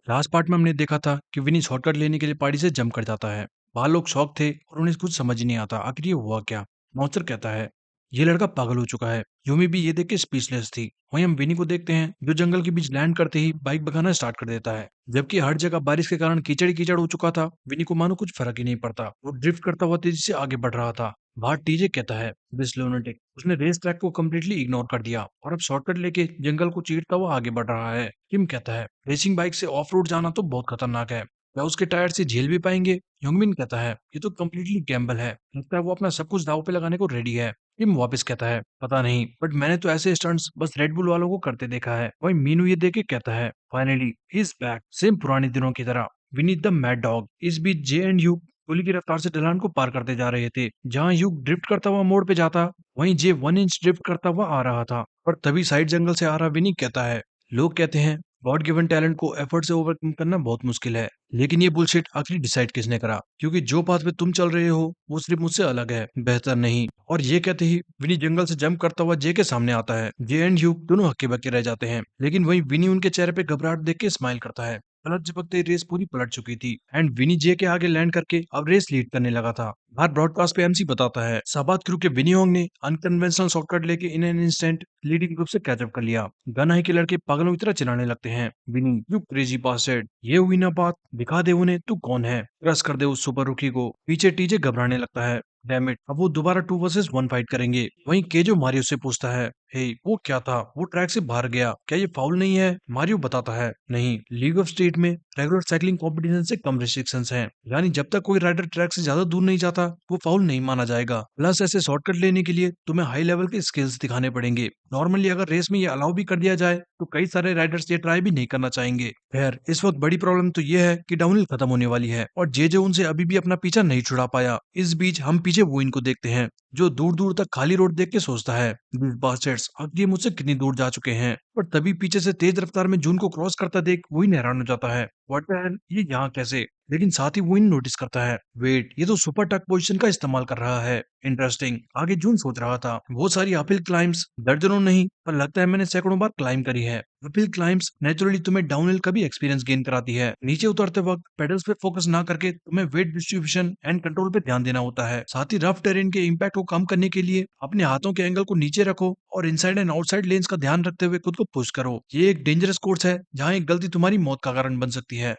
Last part में हमने देखा था कि विनी शॉर्टकट लेने के लिए पहाड़ी से जंप कर जाता है। बाहर लोग शॉक थे और उन्हें कुछ समझ ही नहीं आता आखिर ये हुआ क्या। मॉन्स्टर कहता है ये लड़का पागल हो चुका है। यूमी भी ये देख के स्पीचलेस थी। वहीं हम विनी को देखते हैं जो जंगल के बीच लैंड करते ही बाइक भगाना स्टार्ट कर देता है, जबकि हर जगह बारिश के कारण कीचड़ ही कीचड़ हो चुका था। विनी को मानो कुछ फर्क ही नहीं पड़ता, वो ड्रिफ्ट करता हुआ तेजी से आगे बढ़ रहा था। बाहर टीजे कहता है दिस लुनेटिक, उसने रेस ट्रैक को कम्प्लीटली इग्नोर कर दिया और अब शॉर्टकट लेके जंगल को चीरता हुआ आगे बढ़ रहा है। किम कहता है रेसिंग बाइक से ऑफ रोड जाना तो बहुत खतरनाक है, क्या उसके टायर से झेल भी पाएंगे। योंगमिन कहता है ये तो कम्प्लीटली गैम्बल है, लगता है वो अपना सब कुछ दांव पे लगाने को रेडी है। किम वापस कहता है पता नहीं, बट मैंने तो ऐसे स्टंट्स बस रेड बुल वालों को करते देखा है। वही मीनू ये देख के कहता है finally he is back, same पुराने दिनों की तरह। We need the mad dog. इस बीच जे एंड यू गोली की रफ्तार से ढलान को पार करते जा रहे थे। जहां यू ड्रिफ्ट करता हुआ मोड़ पे जाता, वहीं जे 1 इंच ड्रिफ्ट करता हुआ आ रहा था। पर तभी साइड जंगल से आ रहा विनी कहता है लोग कहते हैं गॉड गिवन टैलेंट को एफर्ट से ओवरकम करना बहुत मुश्किल है, लेकिन ये बुलशिट आखिर डिसाइड किसने करा, क्योंकि जो पाथ पे तुम चल रहे हो वो सिर्फ मुझसे अलग है, बेहतर नहीं। और ये कहते ही विनी जंगल से जंप करता हुआ जे के सामने आता है। जे एंड ह्यू दोनों हक्के बक्के रह जाते हैं, लेकिन वहीं विनी उनके चेहरे पे घबराहट देख के स्माइल करता है। पलक झपकते ही रेस पूरी पलट चुकी थी एंड विनी जे के आगे लैंड करके अब रेस लीड करने लगा था। बाहर ब्रॉडकास्ट पे एमसी बताता है साबात क्रू के विनी होंग ने अनकन्वेंशनल शॉर्टकट लेके in an instant leading group से कैचअप कर लिया। गन हाई के लड़के पागलों की तरह चिल्लाने लगते हैं विनी यू क्रेजी बास्टर्ड, ये हुई ना बात, दिखा दे उन्हें तू कौन है, क्रश कर दे उस सुपर रुकी को। पीछे टीजे घबराने लगता है, डैम इट अब वो दोबारा 2 वर्सेस 1 फाइट करेंगे। वहीं केजो मारियो से पूछता है हे वो क्या था, वो ट्रैक से बाहर गया, क्या ये फाउल नहीं है। मारियो बताता है नहीं, लीग ऑफ स्टेट में रेगुलर साइकिलिंग कंपटीशन से कम रिस्ट्रिक्शंस हैं, यानी जब तक कोई राइडर ट्रैक से ज्यादा दूर नहीं जाता वो फाउल नहीं माना जाएगा। प्लस ऐसे शॉर्टकट लेने के लिए तुम्हें हाई लेवल के स्किल्स दिखाने पड़ेंगे। नॉर्मली अगर रेस में ये अलाउ भी कर दिया जाए तो कई सारे राइडर्स ये ट्राई भी नहीं करना चाहेंगे। खैर इस वक्त बड़ी प्रॉब्लम तो ये है कि डाउनहिल खत्म होने वाली है और जे उनसे अभी भी अपना पीछा नहीं छुड़ा पाया। इस बीच हम पीछे वुइन को देखते हैं जो दूर दूर तक खाली रोड देख के सोचता है "These bastards, अब ये मुझसे कितनी दूर जा चुके हैं। पर तभी पीछे से तेज रफ्तार में जून को क्रॉस करता देख वुइन हैरान हो जाता है, व्हाट द हेल, ये यहाँ कैसे। लेकिन साथ ही वुइन नोटिस करता है वेट, ये तो सुपर टक पोजीशन का इस्तेमाल कर रहा है, इंटरेस्टिंग। आगे जून सोच रहा था वो सारी अपहिल क्लाइम्स दर्जनों नहीं पर लगता है मैंने सैकड़ों बार क्लाइम करी है। अपहिल क्लाइम्स नेचुरली तुम्हें डाउनहिल का भी एक्सपीरियंस गेन कराती है। नीचे उतरते वक्त पेडल्स पे फोकस ना करके तुम्हें वेट डिस्ट्रीब्यूशन एंड कंट्रोल पे ध्यान देना होता है। साथ ही रफ टेरेन के इम्पैक्ट को कम करने के लिए अपने हाथों के एंगल को नीचे रखो और इनसाइड एंड आउटसाइड लेन्स का ध्यान रखते हुए खुद को पुश करो। ये एक डेंजरस कोर्स है जहाँ एक गलती तुम्हारी मौत का कारण बन सकती है।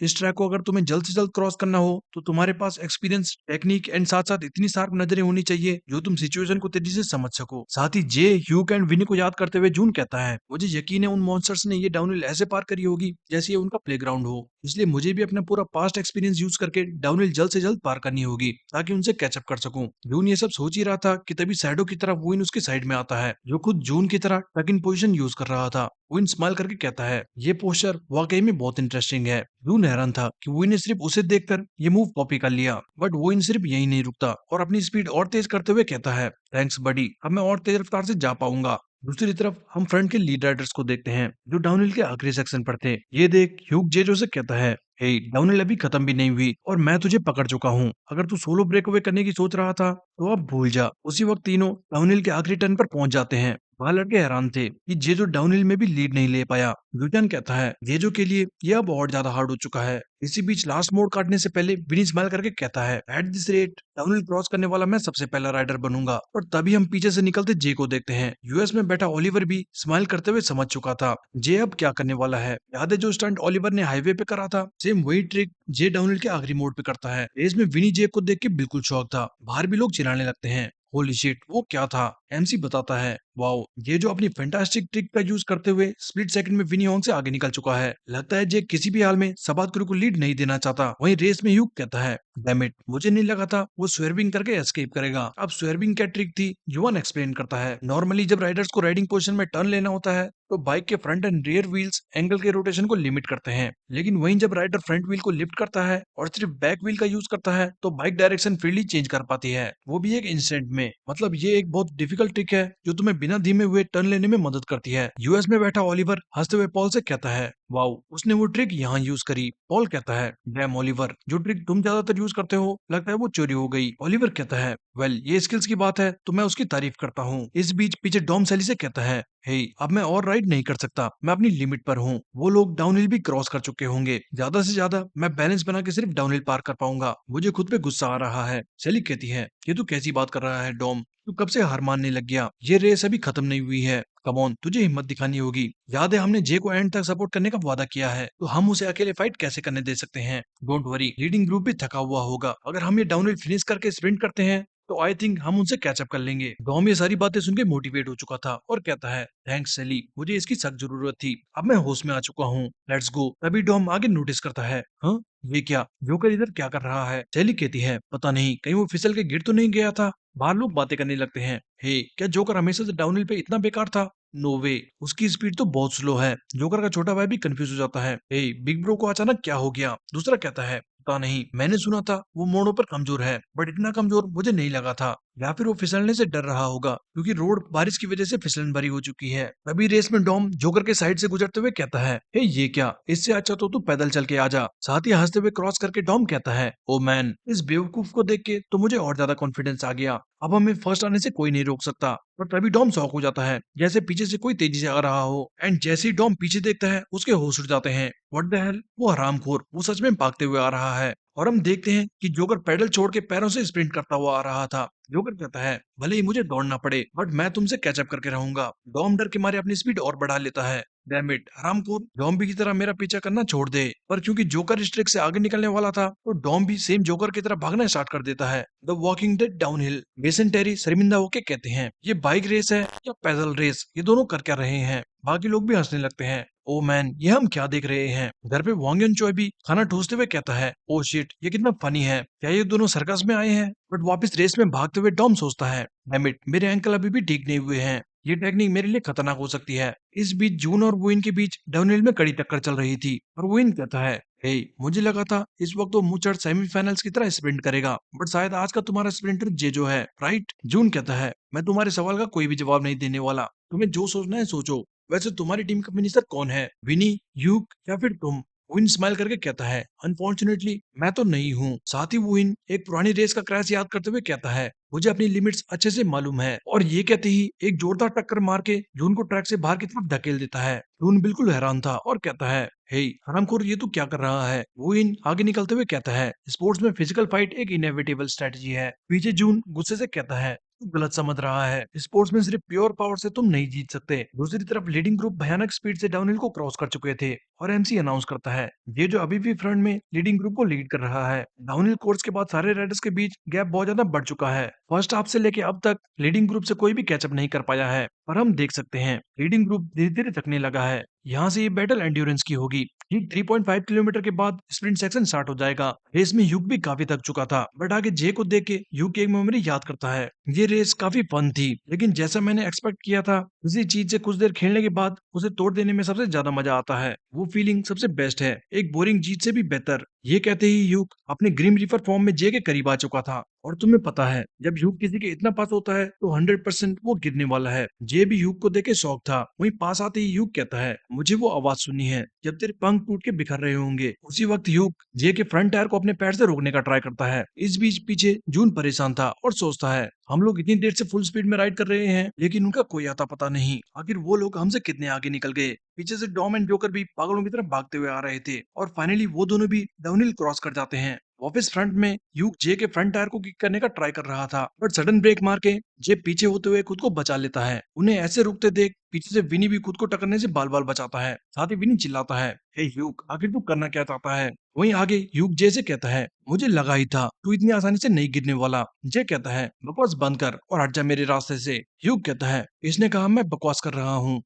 इस ट्रैक को अगर तुम्हें जल्द से जल्द क्रॉस करना हो तो तुम्हारे पास एक्सपीरियंस, टेक्निक एंड साथ साथ इतनी शार्प नजरें होनी चाहिए जो तुम सिचुएशन को तेजी से समझ सको। साथ ही जे ह्यूक एंड विनी को याद करते हुए जून कहता है मुझे यकीन है उन मॉन्स्टर्स ने ये डाउनहिल ऐसे पार करी होगी जैसे ये उनका प्लेग्राउंड हो, इसलिए मुझे भी अपना पूरा पास्ट एक्सपीरियंस यूज करके डाउनहिल जल्द से जल्द पार करनी होगी ताकि उनसे कैचअप कर सकूं। जून ये सब सोच ही रहा था कि तभी सैडो की तरह वुइन उसके साइड में आता है जो खुद जून की तरह टक इन पोजीशन यूज कर रहा था। वुइन स्माइल करके कहता है ये पोस्टर वाकई में बहुत इंटरेस्टिंग है। जून हैरान था कि वुइन ने सिर्फ उसे देखकर ये मूव कॉपी कर लिया, बट वुइन सिर्फ यही नहीं रुकता और अपनी स्पीड और तेज करते हुए कहता है थैंक्स बडी, अब मैं और तेज रफ्तार से जा पाऊंगा। दूसरी तरफ हम फ्रंट के लीड राइडर्स को देखते हैं जो डाउनहिल के आखिरी सेक्शन पर थे। ये देख ह्यूग जेजो से कहता है हे डाउनहिल अभी खत्म भी नहीं हुई और मैं तुझे पकड़ चुका हूँ, अगर तू सोलो ब्रेक अवे करने की सोच रहा था तो अब भूल जा। उसी वक्त तीनों डाउनहिल के आखिरी टर्न पर पहुंच जाते हैं। वहां लड़के हैरान थे कि जेजो डाउनहिल में भी लीड नहीं ले पाया। यूजन कहता है जेजो के लिए यह अब और ज्यादा हार्ड हो चुका है। इसी बीच लास्ट मोड़ काटने से पहले विनी स्माइल करके कहता है at this rate downhill cross करने वाला मैं सबसे पहला राइडर बनूंगा। और तभी हम पीछे से निकलते जे को देखते हैं। यूएस में बैठा ओलिवर भी स्माइल करते हुए समझ चुका था जे अब क्या करने वाला है। याद है जो स्टंट ओलिवर ने हाईवे पे करा था, सेम वही ट्रिक जे डाउनहिल के आखिरी मोड़ पे करता है। रेस में विनी जे को देख के बिल्कुल शौक था। बाहर भी लोग चिल्लाने लगते हैं होली शिट वो क्या था। एमसी बताता है वाओ, ये जो अपनी फैंटास्टिक ट्रिक का यूज करते हुए स्प्लिट सेकंड में विनी होंग से आगे निकल चुका है। लगता है जे किसी भी हाल में सबात गुरु को लीड नहीं देना चाहता। वहीं रेस में ह्यूग कहता है डैम इट, मुझे नहीं लगा था वो स्वेरबिंग करके एस्केप करेगा। अब स्वेरबिंग क्या ट्रिक थी युवन एक्सप्लेन करता है नॉर्मली जब राइडर्स को राइडिंग पोजीशन में टर्न लेना होता है तो बाइक के front end rear wheels angle के रोटेशन को लिमिट करते हैं, लेकिन वहीं जब राइडर फ्रंट व्हील को लिफ्ट करता है और सिर्फ बैक व्हील का यूज करता है तो बाइक डायरेक्शन फ्रीली चेंज कर पाती है, वो भी एक इंस्टेंट में। मतलब ये एक बहुत डिफिकल्ट ट्रिक है जो तुम्हें बिना धीमे हुए टर्न लेने में मदद करती है। यूएस में बैठा ओलिवर हंसते हुए पॉल से कहता है वाओ, उसने वो ट्रिक यहाँ यूज करी। पॉल कहता है, डैम ओलिवर, जो ट्रिक तुम ज्यादातर यूज करते हो लगता है वो चोरी हो गई। ओलिवर कहता है, वेल ये स्किल्स की बात है तो मैं उसकी तारीफ करता हूँ। इस बीच पीछे डॉम सैली से कहता है, हे अब मैं और राइड नहीं कर सकता, मैं अपनी लिमिट पर हूँ। वो लोग डाउनहिल भी क्रॉस कर चुके होंगे, ज्यादा से ज्यादा मैं बैलेंस बना के सिर्फ डाउनहिल पार कर पाऊंगा। मुझे खुद पे गुस्सा आ रहा है। सैली कहती है, ये तू कैसी बात कर रहा है डॉम, तू कब से हार मानने लग गया? ये रेस अभी खत्म नहीं हुई है। कम ऑन, तुझे हिम्मत दिखानी होगी। याद है हमने जे को एंड तक सपोर्ट करने का वादा किया है, तो हम उसे अकेले फाइट कैसे करने दे सकते हैं? डोंट वरी, लीडिंग ग्रुप भी थका हुआ होगा। अगर हम ये डाउनहिल फिनिश करके स्प्रिंट करते हैं तो आई थिंक हम उनसे कैचअप कर लेंगे। डॉम ये सारी बातें सुन के मोटिवेट हो चुका था और कहता है, थैंक्स सैली, मुझे इसकी सख्त जरूरत थी। अब मैं होश में आ चुका हूँ, लेट्स गो। तभी डॉम आगे नोटिस करता है, हाँ ये क्या, जोकर इधर क्या कर रहा है? सैली कहती है, पता नहीं, कहीं वो फिसल के गिर तो नहीं गया था? बाहर लोग बातें करने लगते हैं, हे क्या जोकर हमेशा से डाउनहिल पे इतना बेकार था? नो वे, उसकी स्पीड तो बहुत स्लो है। जोकर का छोटा भाई भी कंफ्यूज हो जाता है, हे बिग ब्रो को अचानक क्या हो गया? दूसरा कहता है, पता नहीं, मैंने सुना था वो मोड़ों पर कमजोर है, बट इतना कमजोर मुझे नहीं लगा था। या फिर वो फिसलने से डर रहा होगा, क्योंकि रोड बारिश की वजह से फिसलन भरी हो चुकी है। तभी रेस में डॉम जोकर के साइड से गुजरते हुए कहता है, हे ये क्या, इससे अच्छा तो तू पैदल चल के आ जा। साथ ही हंसते हुए क्रॉस करके डॉम कहता है, ओ मैन, इस बेवकूफ को देख के तो मुझे और ज्यादा कॉन्फिडेंस आ गया। अब हमें फर्स्ट आने से कोई नहीं रोक सकता। पर तभी डॉम शॉक हो जाता है, जैसे पीछे से कोई तेजी से आ रहा हो। एंड जैसे ही डॉम पीछे देखता है, उसके होश उड़ जाते हैं। व्हाट द हेल, वो हरामखोर वो सच में भागते हुए आ रहा है। और हम देखते हैं कि जोकर पैडल छोड़ के पैरों से स्प्रिंट करता हुआ आ रहा था। जोकर कहता है, भले ही मुझे दौड़ना पड़े, बट मैं तुमसे कैचअप करके रहूंगा। डॉम डर के मारे अपनी स्पीड और बढ़ा लेता है। डैम इट, हरामखोर, डॉम्बी की तरह मेरा पीछा करना छोड़ दे। पर क्योंकि जोकर इस ट्रिक से आगे निकलने वाला था, तो डॉम भी सेम जोकर की तरह भागना स्टार्ट कर देता है। The walking dead downhill. Mason Terry शर्मिंदा होके कहते हैं, ये बाइक रेस है या पैदल रेस, ये दोनों कर क्या रहे हैं? बाकी लोग भी हंसने लगते हैं। ओ मैन, ये हम क्या देख रहे हैं? घर पे वांगन चोय भी खाना ठूसते हुए कहता है, ओ शिट, ये कितना फनी है। क्या ये दोनों सर्कस में आए हैं? बट वापस रेस में भागते हुए डॉम सोचता है, डैम इट, मेरे अंकल अभी भी ठीक नहीं हुए हैं। ये टेक्निक मेरे लिए खतरनाक हो सकती है। इस बीच जून और वुइन के बीच डाउनहिल में कड़ी टक्कर चल रही थी। और वुइन कहता है, हे मुझे लगा था इस वक्त वो मुंह चढ़ सेमीफाइनल्स की तरह स्प्रिंट करेगा, बट शायद आज का तुम्हारा स्प्रिंटर जे जो है, राइट? जून कहता है, मैं तुम्हारे सवाल का कोई भी जवाब नहीं देने वाला, तुम्हें जो सोचना है सोचो। वैसे तुम्हारी टीम का फिनिशर कौन है, विनी, यूक या फिर तुम? विन स्माइल करके कहता है, अनफॉर्चुनेटली मैं तो नहीं हूँ। साथ ही विन एक पुरानी रेस का क्रैश याद करते हुए कहता है, मुझे अपनी लिमिट्स अच्छे से मालूम है। और ये कहते ही एक जोरदार टक्कर मार के जून को ट्रैक से बाहर की तरफ धकेल देता है। जून बिल्कुल हैरान था और कहता है, हे हरामखोर, ये तू क्या कर रहा है? विन आगे निकलते हुए कहता है, स्पोर्ट्स में फिजिकल फाइट एक इनएविटेबल स्ट्रेटजी है। पीछे जून गुस्से से कहता है, तू गलत समझ रहा है, स्पोर्ट्स में सिर्फ प्योर पावर से तुम नहीं जीत सकते। दूसरी तरफ लीडिंग ग्रुप भयानक स्पीड से डाउनहिल को क्रॉस कर चुके थे और एमसी अनाउंस करता है, ये जो अभी भी फ्रंट में लीडिंग ग्रुप को लीड कर रहा है। डाउनहिल कोर्स के बाद सारे राइडर्स के बीच गैप बहुत ज्यादा बढ़ चुका है। फर्स्ट हाफ से लेके अब तक लीडिंग ग्रुप से कोई भी कैचअप नहीं कर पाया है। पर हम देख सकते हैं लीडिंग ग्रुप धीरे धीरे थकने लगा है। यहाँ से ये बैटल एंड्योरेंस की होगी। ठीक 3.5 किलोमीटर के बाद स्प्रिंट सेक्शन स्टार्ट हो जाएगा। रेस में यूक भी काफी थक चुका था, बट आगे जे को देख के यूक एक मेमोरी याद करता है। ये रेस काफी फन थी, लेकिन जैसा मैंने एक्सपेक्ट किया था, किसी चीज से कुछ देर खेलने के बाद उसे तोड़ देने में सबसे ज्यादा मजा आता है। वो फीलिंग सबसे बेस्ट है, एक बोरिंग जीत से भी बेहतर। ये कहते ही यूक अपने ग्रीम रीपर फॉर्म में जे के करीब आ चुका था। और तुम्हें पता है, जब यूक किसी के इतना पास होता है तो 100% वो गिरने वाला है। जे भी यूक को देखे शौक था। वहीं पास आते ही यूक कहता है, मुझे वो आवाज सुनी है जब तेरे पंख टूट के बिखर रहे होंगे। उसी वक्त यूक जे के फ्रंट टायर को अपने पैर से रोकने का ट्राई करता है। इस बीच पीछे जून परेशान था और सोचता है, हम लोग इतनी देर से फुल स्पीड में राइड कर रहे हैं, लेकिन उनका कोई आता पता नहीं। आखिर वो लोग हमसे कितने आगे निकल गए? पीछे से डॉम एंड जोकर भी पागलों की तरफ भागते हुए आ रहे थे और फाइनली वो दोनों भी डाउनहिल क्रॉस कर जाते हैं। ऑफिस फ्रंट में यूक जे के फ्रंट टायर को किक करने का ट्राई कर रहा था, बट सडन ब्रेक मार के जे पीछे होते हुए खुद को बचा लेता है। उन्हें ऐसे रुकते देख पीछे से विनी भी खुद को टकरने से बाल बाल बचाता है। साथ ही विनी चिल्लाता है, हे यूक, आखिर तू करना क्या चाहता है? वहीं आगे यूक जे से कहता है, मुझे लगा ही था तू इतनी आसानी से नहीं गिरने वाला। जे कहता है, बकवास बंद कर और हट जा मेरे रास्ते से। यूक कहता है, इसने कहा मैं बकवास कर रहा हूँ,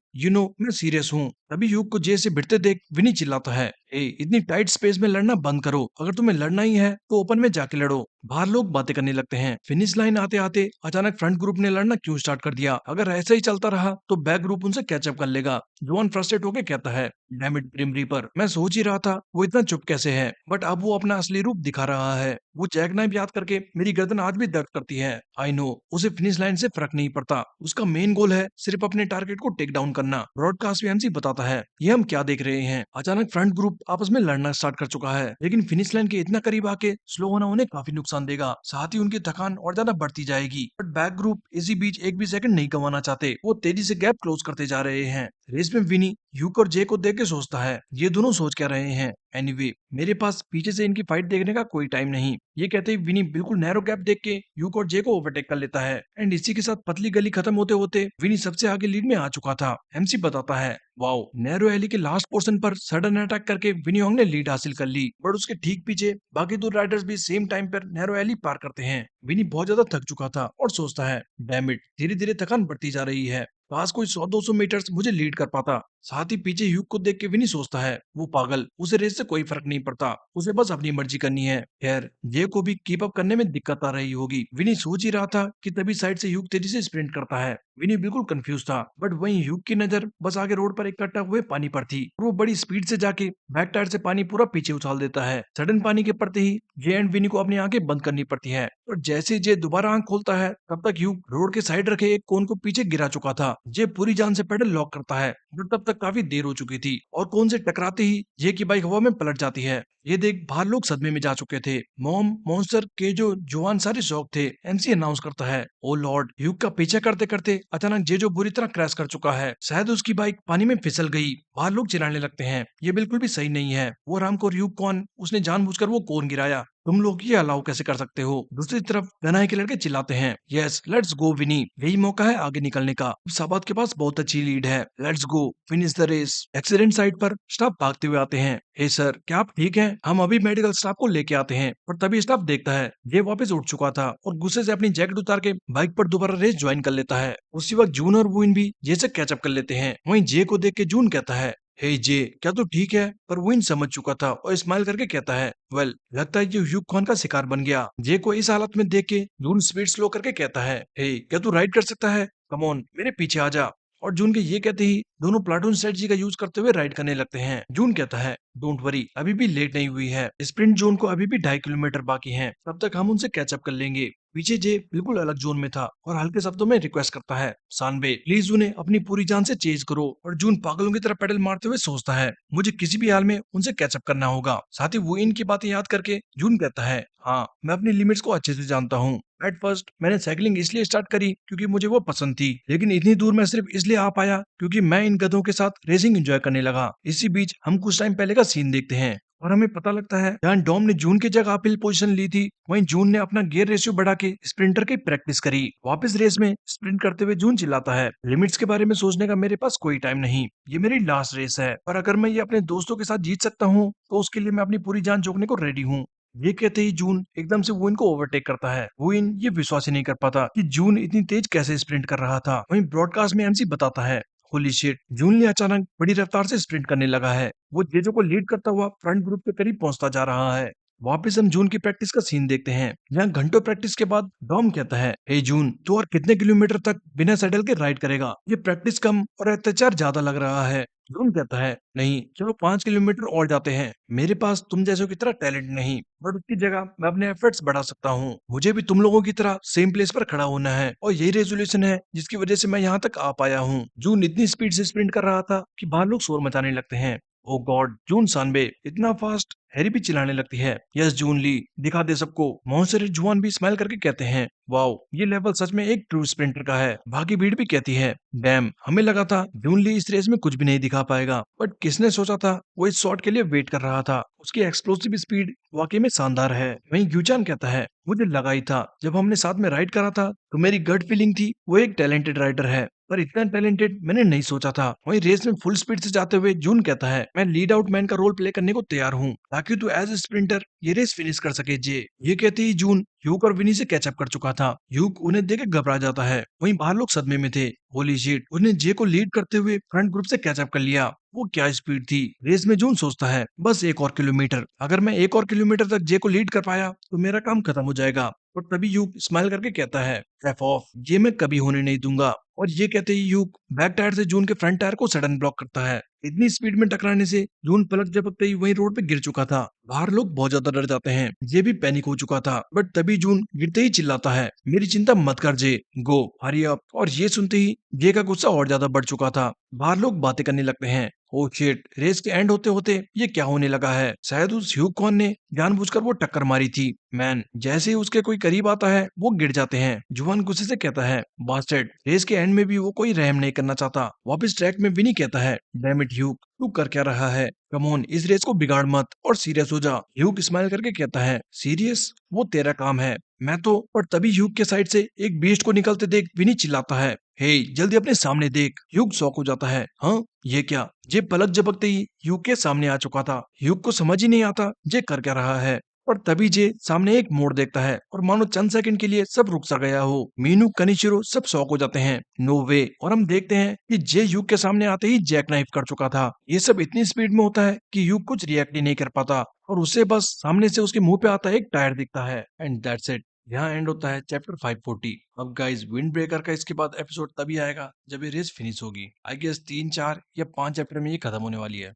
मैं सीरियस हूँ। तभी यूक को जे से भिड़ते देख विनी चिल्लाता है, ए इतनी टाइट स्पेस में लड़ना बंद करो। अगर तुम्हें लड़ना ही है तो ओपन में जाके लड़ो। बाहर लोग बातें करने लगते हैं। फिनिश लाइन आते आते अचानक फ्रंट ग्रुप ने लड़ना क्यों स्टार्ट कर दिया? अगर ऐसा ही चलता रहा तो बैक ग्रुप उनसे कैचअप कर लेगा। जॉन फ्रस्ट्रेट होकर कहता है, डैम इट ग्रिम रीपर, मैं सोच ही रहा था वो इतना चुप कैसे है, बट अब वो अपना असली रूप दिखा रहा है। वो जैकनाइफ याद करके मेरी गर्दन आज भी दर्द करती है। आई नो, उसे फिनिश लाइन से फर्क नहीं पड़ता। उसका मेन गोल है सिर्फ अपने टारगेट को टेक डाउन करना। ब्रॉडकास्ट में एमसी बताता है, ये हम क्या देख रहे हैं? अचानक फ्रंट ग्रुप आपस में लड़ना स्टार्ट कर चुका है, लेकिन फिनिश लाइन के इतना करीब आके स्लो होना उन्हें काफी नुकसान देगा। साथ ही उनकी थकान और ज्यादा बढ़ती जाएगी। बट बैक ग्रुप इसी बीच एक भी सेकंड नहीं गंवाना चाहते। वो तेजी से गैप क्लोज करते जा रहे हैं। रेस में विनी ह्यूक और जे को देख के सोचता है, ये दोनों सोच क्या रहे हैं? एनीवे, मेरे पास पीछे से इनकी फाइट देखने का कोई टाइम नहीं। ये कहते ही विनी बिल्कुल नैरो गैप देख के ह्यूक और जे को ओवरटेक कर लेता है। एंड इसी के साथ पतली गली खत्म होते होते विनी सबसे आगे लीड में आ चुका था। एमसी बताता है, वाओ, नैरो एली के लास्ट पोर्शन पर सडन अटैक करके विनी होंग ने लीड हासिल कर ली। बट उसके ठीक पीछे बाकी दो राइडर्स भी सेम टाइम पर नैरो एली पार करते हैं। विनी बहुत ज्यादा थक चुका था और सोचता है, डैम इट, धीरे धीरे थकान बढ़ती जा रही है। पास कोई 100-200 मीटर्स मुझे लीड कर पाता। साथ ही पीछे ह्यूक को देख के विनी सोचता है, वो पागल, उसे रेस से कोई फर्क नहीं पड़ता, उसे बस अपनी मर्जी करनी है। खैर, जे को भी कीप अप करने में दिक्कत आ रही होगी। विनी सोच ही रहा था कि तभी साइड से ह्यूक तेजी से स्प्रिंट करता है। विनी बिल्कुल कंफ्यूज था, बट वहीं ह्यूक की नजर बस आगे रोड पर इकट्ठा हुए पानी पर थी। वो बड़ी स्पीड से जाके बैक टायर से पानी पूरा पीछे उछाल देता है। सडन पानी के पड़ते ही जे एंड विनी को अपनी आंखें बंद करनी पड़ती है। और जैसे जे दोबारा आंख खोलता है, तब तक ह्यूक रोड के साइड रखे एक कोन को पीछे गिरा चुका था। जे पूरी जान से पेडल लॉक करता है, जो तब तक काफी देर हो चुकी थी, और कोन से टकराते ही जे की बाइक हवा में पलट जाती है। ये देख बाहर लोग सदमे में जा चुके थे। मॉम, मॉन्स्टर, केजो, जुआन सारे शौक थे। एमसी अनाउंस करता है, ओ लॉर्ड, ह्यूक का पीछा करते करते अचानक जे जो बुरी तरह क्रैश कर चुका है। शायद उसकी बाइक पानी में फिसल गई। बाहर लोग चिल्लाने लगते हैं, ये बिल्कुल भी सही नहीं है। वो राम को ह्यूक कौन, उसने जानबूझकर वो कोन गिराया। तुम लोग ये अलाउ कैसे कर सकते हो? दूसरी तरफ गनाई के लड़के चिल्लाते हैं, यस लेट्स गो विनी, यही मौका है आगे निकलने का। साबात के पास बहुत अच्छी लीड है, let's go finish the race. Accident side पर स्टाफ भागते हुए आते हैं, हे सर, क्या आप ठीक हैं? हम अभी मेडिकल स्टाफ को लेके आते हैं। और तभी स्टाफ देखता है ये वापस उठ चुका था और गुस्से से अपनी जैकेट उतार के बाइक पर दोबारा रेस ज्वाइन कर लेता है। उसी वक्त जून और वुइन भी जे से कैचअप कर लेते हैं। वहीं जे को देख के जून कहता है, हे जे, क्या तू ठीक है? पर विन समझ चुका था और स्माइल करके कहता है, वेल, लगता है ये ह्यूक कौन का शिकार बन गया। जे को इस हालत में देख के जून स्पीड स्लो करके कहता है, हे, क्या तू राइड कर सकता है? कम ऑन, मेरे पीछे आ जा। और जून के ये कहते ही दोनों प्लाटून स्ट्रेटजी का यूज करते हुए राइड करने लगते हैं। जून कहता है, डोंट वरी, अभी भी लेट नहीं हुई है। स्प्रिंट जोन को अभी भी 2.5 किलोमीटर बाकी है, तब तक हम उनसे कैचअप कर लेंगे। पीछे जे बिल्कुल अलग जोन में था और हल्के शब्दों में रिक्वेस्ट करता है, सानबे, प्लीज उन्हें अपनी पूरी जान से चेज करो। और जून पागलों की तरह पेडल मारते हुए सोचता है, मुझे किसी भी हाल में उनसे कैचअप करना होगा। साथ ही वो इनकी बातें याद करके जून कहता है, हाँ, मैं अपनी लिमिट्स को अच्छे से जानता हूँ। एट फर्स्ट मैंने साइकिलिंग इसलिए स्टार्ट करी क्योंकि मुझे वो पसंद थी, लेकिन इतनी दूर मैं सिर्फ इसलिए आ पाया क्योंकि मैं इन गधों के साथ रेसिंग एंजॉय करने लगा। इसी बीच हम कुछ टाइम पहले का सीन देखते हैं और हमें पता लगता है जहाँ डॉम ने जून की जगह अपील पोजीशन ली थी, वहीं जून ने अपना गियर रेशियो बढ़ा के स्प्रिंटर की प्रैक्टिस करी। वापस रेस में स्प्रिंट करते हुए जून चिल्लाता है, लिमिट्स के बारे में सोचने का मेरे पास कोई टाइम नहीं, ये मेरी लास्ट रेस है, और अगर मैं ये अपने दोस्तों के साथ जीत सकता हूँ तो उसके लिए मैं अपनी पूरी जान झोंकने को रेडी हूँ। ये कहते ही जून एकदम से वुइन को ओवरटेक करता है। वुइन ये विश्वास ही नहीं कर पाता कि जून इतनी तेज कैसे स्प्रिंट कर रहा था। वहीं ब्रॉडकास्ट में एमसी बताता है, होली शिट, जून ने अचानक बड़ी रफ्तार से स्प्रिंट करने लगा है। वो जेजो को लीड करता हुआ फ्रंट ग्रुप के करीब पहुंचता जा रहा है। वापस हम जून की प्रैक्टिस का सीन देखते हैं, जहाँ घंटों प्रैक्टिस के बाद डॉम कहता है, हे जून, तू और कितने किलोमीटर तक बिना सैडल के राइड करेगा? ये प्रैक्टिस कम और अत्याचार ज्यादा लग रहा है। जून कहता है, नहीं, चलो 5 किलोमीटर और जाते हैं। मेरे पास तुम जैसों की तरह टैलेंट नहीं, बट उसकी जगह मैं अपने एफर्ट्स बढ़ा सकता हूँ। मुझे भी तुम लोगों की तरह सेम प्लेस पर खड़ा होना है, और यही रेजोल्यूशन है जिसकी वजह से मैं यहाँ तक आ पाया हूँ। जून इतनी स्पीड से स्प्रिंट कर रहा था कि बाहर लोग शोर मचाने लगते हैं। ओ गॉड, जून सानबे इतना फास्ट! हैरी भी चिल्लाने लगती है, यस जून ली, दिखा दे सबको। मौसर जुआन भी स्माइल करके कहते हैं, वाओ, ये लेवल सच में एक ट्रू स्प्रिंटर का है। बाकी भीड़ भी कहती है, डैम, हमें लगा था जून ली इस रेस में कुछ भी नहीं दिखा पाएगा, बट किसने सोचा था वो इस शॉट के लिए वेट कर रहा था। उसकी एक्सप्लोसिव स्पीड वाकई में शानदार है। वहीं यूचान कहता है, मुझे लगा ही था जब हमने साथ में राइड करा था तो मेरी गट फीलिंग थी वो एक टैलेंटेड राइडर है, पर इतना टैलेंटेड मैंने नहीं सोचा था। वहीं रेस में फुल स्पीड से जाते हुए जून कहता है, मैं लीड आउट मैन का रोल प्ले करने को तैयार हूँ ताकि तू एज ए स्प्रिंटर ये रेस फिनिश कर सके जे। ये कहते ही जून ह्यूक और विनी से कैचअप कर चुका था। ह्यूक उन्हें देख के घबरा जाता है। वहीं बाहर लोग सदमे में थे। होली शिट, उन्हें जे को लीड करते हुए फ्रंट ग्रुप से कैचअप कर लिया। वो क्या स्पीड थी। रेस में जून सोचता है बस एक और किलोमीटर, अगर मैं एक और किलोमीटर तक जे को लीड कर पाया तो मेरा काम खत्म हो जाएगा। और तभी ह्यूक स्माइल करके कहता है, एफ ऑफ, ये मैं कभी होने नहीं दूंगा। और ये कहते ही ह्यूक बैक टायर से जून के फ्रंट टायर को सडन ब्लॉक करता है। इतनी स्पीड में टकराने से जून पलक झपकते ही वहीं रोड पे गिर चुका था। बाहर लोग बहुत ज्यादा डर जाते हैं। ये भी पैनिक हो चुका था। बट तभी जून गिरते ही चिल्लाता है, मेरी चिंता मत कर जे, गो हरी अप। और ये सुनते ही जे का गुस्सा और ज्यादा बढ़ चुका था। बाहर लोग बातें करने लगते हैं, ओ शिट, रेस के एंड होते होते ये क्या होने लगा है। शायद उस ह्यूग कॉन ने जानबूझकर वो टक्कर मारी थी। मैन, जैसे ही उसके कोई करीब आता है वो गिर जाते हैं। जुआन गुस्से से कहता है, बास्टर्ड, रेस के एंड में भी वो कोई रहम नहीं करना चाहता। वापस ट्रैक में विनी कहता है, डैम इट ह्यूग, तू कर क्या रहा है। कम ऑन, इस रेस को बिगाड़ मत और सीरियस हो जा। ह्यूग स्माइल करके कहता है, सीरियस, वो तेरा काम है, मैं तो। पर तभी ह्यूग के साइड से एक बीस्ट को निकलते देख विनी चिल्लाता है, हे जल्दी अपने सामने देख। ह्यूग शॉक हो जाता है, हाँ ये क्या। जे पलक झपकते ही ह्यूग के सामने आ चुका था। ह्यूग को समझ ही नहीं आता जे कर क्या रहा है। और तभी जे सामने एक मोड़ देखता है और मानो चंद सेकंड के लिए सब रुक सा गया हो। मीनू, कनिशिरो सब शॉक हो जाते हैं, नो वे। और हम देखते हैं कि जे ह्यूग के सामने आते ही जैक नाइफ कर चुका था। ये सब इतनी स्पीड में होता है कि ह्यूग कुछ रिएक्ट ही नहीं कर पाता और उसे बस सामने से उसके मुंह पे आता एक टायर दिखता है। And that's it. यहाँ एंड होता है चैप्टर 540। अब गाइस, विंड ब्रेकर का इसके बाद एपिसोड तभी आएगा जब ये रेस फिनिश होगी। आई गेस 3, 4 या 5 चैप्टर में ये खत्म होने वाली है।